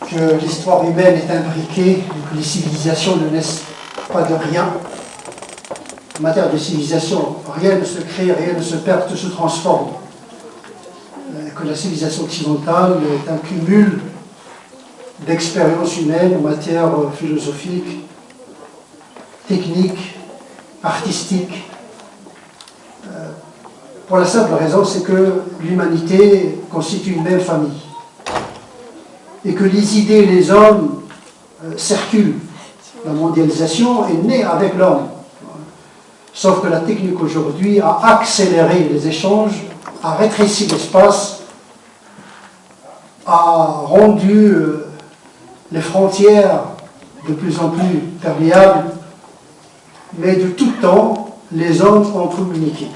que l'histoire humaine est imbriquée, que les civilisations ne naissent pas de rien. En matière de civilisation, rien ne se crée, rien ne se perd, tout se transforme. Que la civilisation occidentale est un cumul d'expériences humaines en matière philosophique, technique, artistique. Pour la simple raison, c'est que l'humanité constitue une même famille. Et que les idées et les hommes circulent. La mondialisation est née avec l'homme. Sauf que la technique aujourd'hui a accéléré les échanges, a rétréci l'espace, a rendu les frontières de plus en plus perméables, mais de tout temps, les hommes ont communiqué.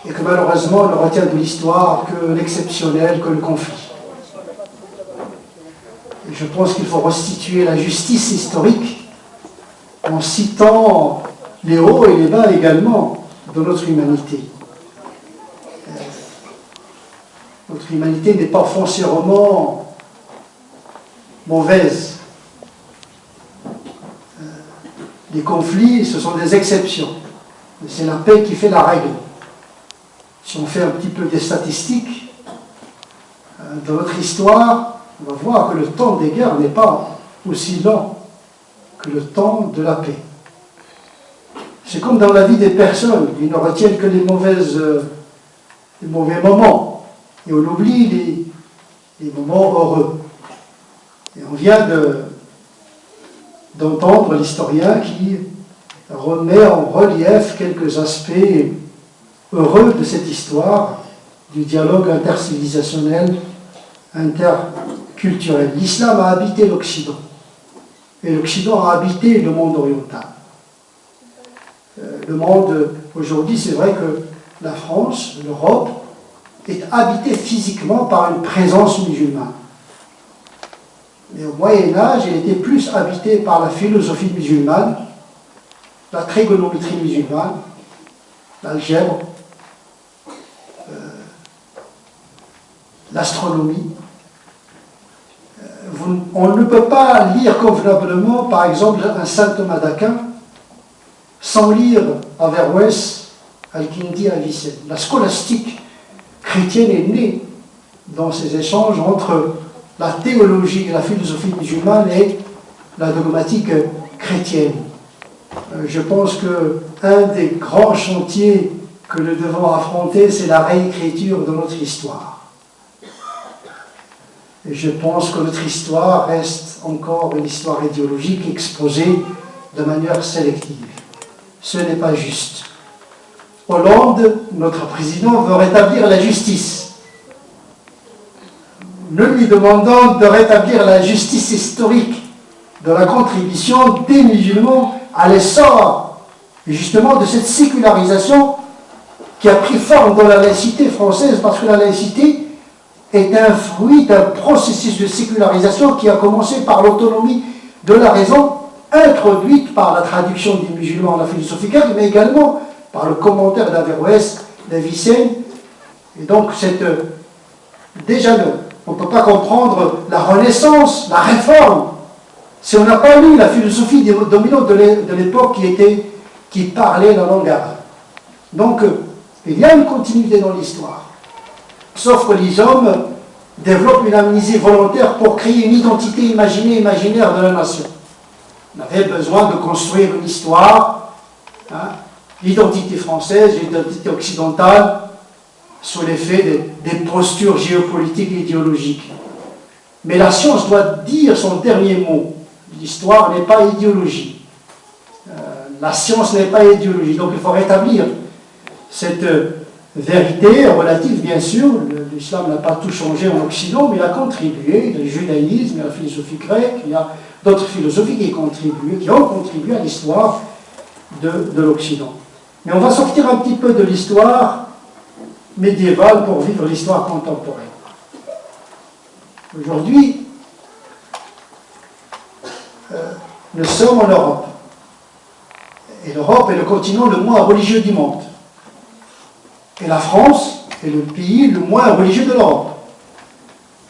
Et que malheureusement, on ne retient de l'histoire que l'exceptionnel, que le conflit. Et je pense qu'il faut restituer la justice historique en citant les hauts et les bas également de notre humanité. Notre humanité n'est pas foncièrement mauvaise. Les conflits, ce sont des exceptions. C'est la paix qui fait la règle. Si on fait un petit peu des statistiques, dans notre histoire, on va voir que le temps des guerres n'est pas aussi lent que le temps de la paix. C'est comme dans la vie des personnes, ils ne retiennent que les mauvais moments, et on oublie les moments heureux. Et on vient d'entendre l'historien qui remet en relief quelques aspects heureux de cette histoire, du dialogue intercivilisationnel, interculturel. L'islam a habité l'Occident, et l'Occident a habité le monde oriental. Le monde, aujourd'hui, c'est vrai que la France, l'Europe, est habitée physiquement par une présence musulmane. Mais au Moyen-Âge, elle était plus habitée par la philosophie musulmane, la trigonométrie musulmane, l'algèbre, l'astronomie. On ne peut pas lire convenablement, par exemple, un saint Thomas d'Aquin sans lire Averroès, Al-Kindi, Avicenne. La scolastique chrétienne est née dans ces échanges entre la théologie et la philosophie musulmane et la dogmatique chrétienne. Je pense qu'un des grands chantiers que nous devons affronter, c'est la réécriture de notre histoire. Et je pense que notre histoire reste encore une histoire idéologique exposée de manière sélective. Ce n'est pas juste. Hollande, notre président, veut rétablir la justice. Nous lui demandons de rétablir la justice historique de la contribution des musulmans à l'essor, justement, de cette sécularisation qui a pris forme dans la laïcité française, parce que la laïcité est un fruit d'un processus de sécularisation qui a commencé par l'autonomie de la raison, introduite par la traduction des musulmans en la philosophie grecque, mais également par le commentaire d'Averroès, d'Avicenne. Et donc, déjà, on ne peut pas comprendre la Renaissance, la Réforme, si on n'a pas lu la philosophie dominante de l'époque qui parlait la langue arabe. Donc, il y a une continuité dans l'histoire. Sauf que les hommes développent une amnésie volontaire pour créer une identité imaginaire de la nation. On avait besoin de construire une histoire, l'identité française, l'identité occidentale, sous l'effet des postures géopolitiques et idéologiques. Mais la science doit dire son dernier mot. L'histoire n'est pas idéologie. La science n'est pas idéologie. Donc il faut rétablir cette vérité relative, bien sûr. L'islam n'a pas tout changé en Occident, mais il a contribué. Le judaïsme, il y a la philosophie grecque, il y a d'autres philosophies qui ont contribué à l'histoire de l'Occident. Mais on va sortir un petit peu de l'histoire médiévale pour vivre l'histoire contemporaine. Aujourd'hui, nous sommes en Europe. Et l'Europe est le continent le moins religieux du monde. Et la France est le pays le moins religieux de l'Europe.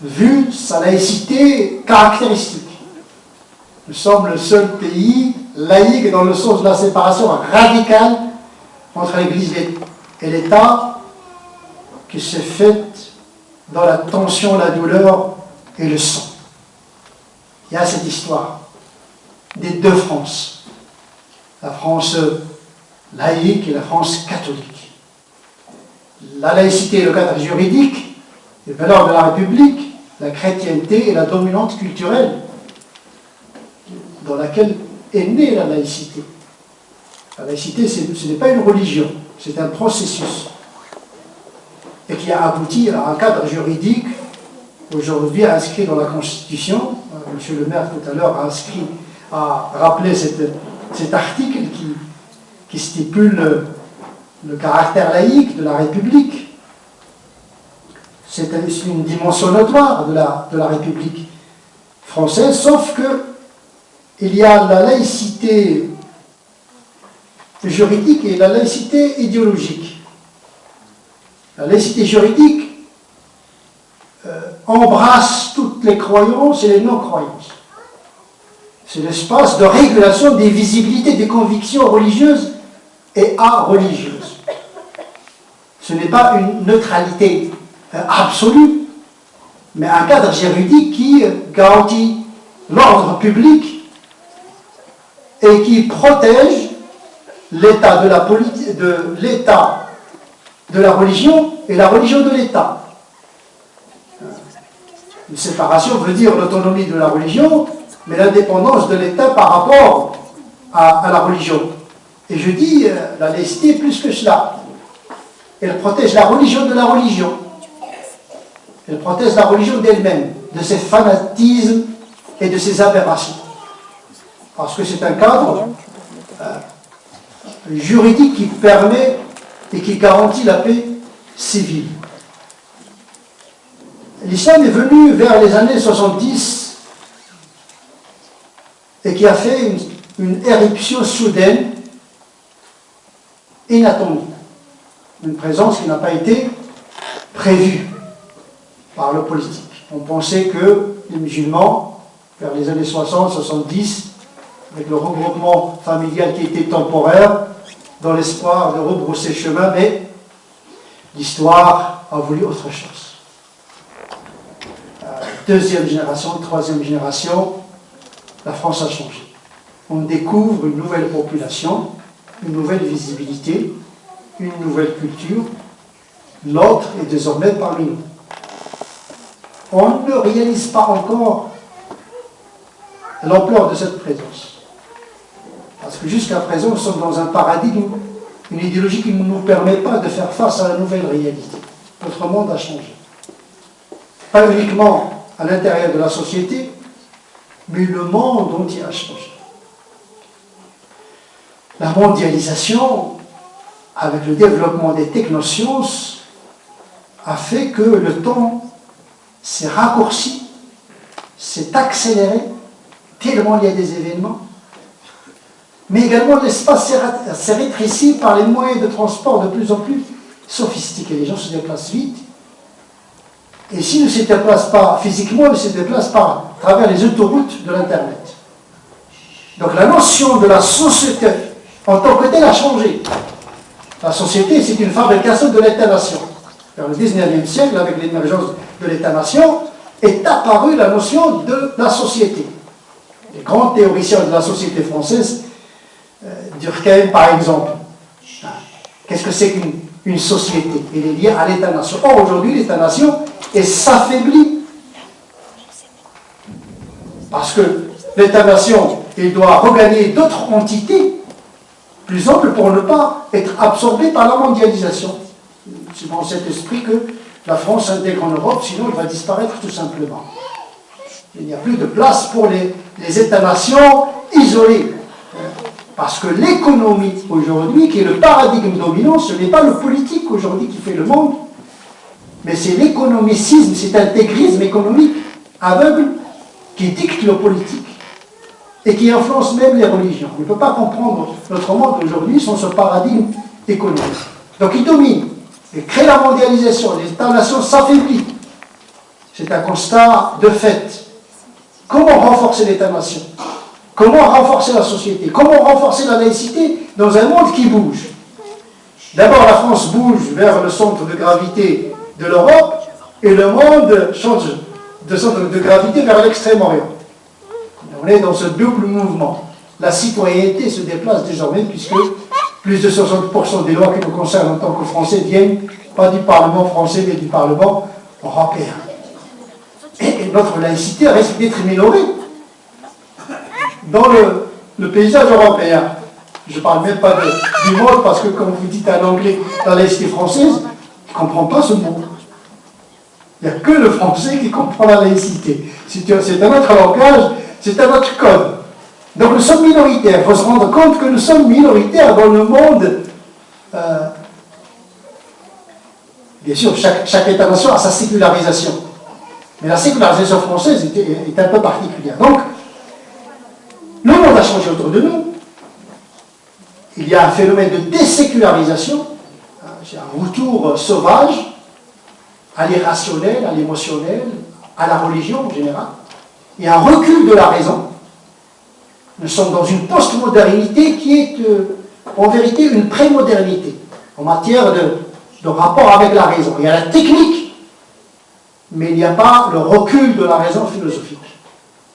vu sa laïcité caractéristique. Nous sommes le seul pays laïque dans le sens de la séparation radicale entre l'Église et l'État qui s'est faite dans la tension, la douleur et le sang. Il y a cette histoire des deux France, la France laïque et la France catholique. La laïcité est le cadre juridique, les valeurs de la République, la chrétienté et la dominante culturelle dans laquelle est née la laïcité. La laïcité, ce n'est pas une religion, c'est un processus et qui a abouti à un cadre juridique aujourd'hui inscrit dans la Constitution. Monsieur le maire tout à l'heure a rappelé cet article qui stipule le caractère laïque de la République. C'est une dimension notoire de la République française, sauf que il y a la laïcité juridique et la laïcité idéologique. La laïcité juridique embrasse toutes les croyances et les non-croyances. C'est l'espace de régulation des visibilités des convictions religieuses et areligieuses. Ce n'est pas une neutralité absolue, mais un cadre juridique qui garantit l'ordre public et qui protège l'état de l'état de la religion et la religion de l'État. Une séparation veut dire l'autonomie de la religion, mais l'indépendance de l'État par rapport à la religion. Et je dis, la laïcité plus que cela. Elle protège la religion de la religion. Elle protège la religion d'elle-même, de ses fanatismes et de ses aberrations. Parce que c'est un cadre juridique qui permet et qui garantit la paix civile. L'islam est venu vers les années 70 et qui a fait une éruption soudaine, inattendue. Une présence qui n'a pas été prévue par le politique. On pensait que les musulmans, vers les années 60-70, avec le regroupement familial qui était temporaire, dans l'espoir de rebrousser chemin, mais l'histoire a voulu autre chose. Deuxième génération, troisième génération, la France a changé. On découvre une nouvelle population, une nouvelle visibilité, une nouvelle culture. L'autre est désormais parmi nous. On ne réalise pas encore l'ampleur de cette présence. Parce que jusqu'à présent, nous sommes dans un paradigme, une idéologie qui ne nous permet pas de faire face à la nouvelle réalité. Notre monde a changé. Pas uniquement à l'intérieur de la société, mais le monde entier a changé. La mondialisation, avec le développement des technosciences, a fait que le temps s'est raccourci, s'est accéléré, tellement il y a des événements, mais également l'espace s'est rétréci par les moyens de transport de plus en plus sophistiqués. Les gens se déplacent vite, et s'ils ne se déplacent pas physiquement, ils se déplacent à travers les autoroutes de l'Internet. Donc la notion de la société en tant que telle a changé. La société, c'est une fabrication de l'État-nation. Vers le 19e siècle, avec l'émergence de l'État-nation, est apparue la notion de la société. Les grands théoriciens de la société française, Durkheim par exemple, qu'est-ce que c'est qu'une société? Elle est liée à l'État-nation. Or, aujourd'hui, l'État-nation s'affaiblit. Parce que l'État-nation, il doit regagner d'autres entités plus amples pour ne pas être absorbé par la mondialisation. C'est dans cet esprit que la France intègre en Europe, sinon elle va disparaître tout simplement. Il n'y a plus de place pour les États-nations isolés. Parce que l'économie aujourd'hui, qui est le paradigme dominant, ce n'est pas le politique aujourd'hui qui fait le monde, mais c'est l'économicisme, cet intégrisme économique aveugle qui dicte le politique et qui influence même les religions. On ne peut pas comprendre notre monde aujourd'hui sans ce paradigme économique. Donc il domine, il crée la mondialisation, les États-nations s'affaiblissent. C'est un constat de fait. Comment renforcer l'État-nation? Comment renforcer la société? Comment renforcer la laïcité dans un monde qui bouge? D'abord, la France bouge vers le centre de gravité de l'Europe et le monde change de centre de gravité vers l'Extrême-Orient. On est dans ce double mouvement. La citoyenneté se déplace désormais puisque plus de 60% des lois qui nous concernent en tant que Français viennent pas du Parlement français mais du Parlement européen. Et notre laïcité risque d'être minorée dans le paysage européen. Je ne parle même pas du monde parce que, comme vous dites en anglais, la laïcité française, je ne comprends pas ce mot. Il n'y a que le français qui comprend la laïcité. C'est un autre langage, c'est un autre code. Donc nous sommes minoritaires. Il faut se rendre compte que nous sommes minoritaires dans le monde. Bien sûr, chaque État-nation a sa sécularisation. Mais la sécularisation française est un peu particulière. Donc, le monde a changé autour de nous. Il y a un phénomène de désécularisation. C'est un retour sauvage à l'irrationnel, à l'émotionnel, à la religion en général. Il y a un recul de la raison. Nous sommes dans une post-modernité qui est en vérité une pré-modernité en matière de rapport avec la raison. Il y a la technique, mais il n'y a pas le recul de la raison philosophique.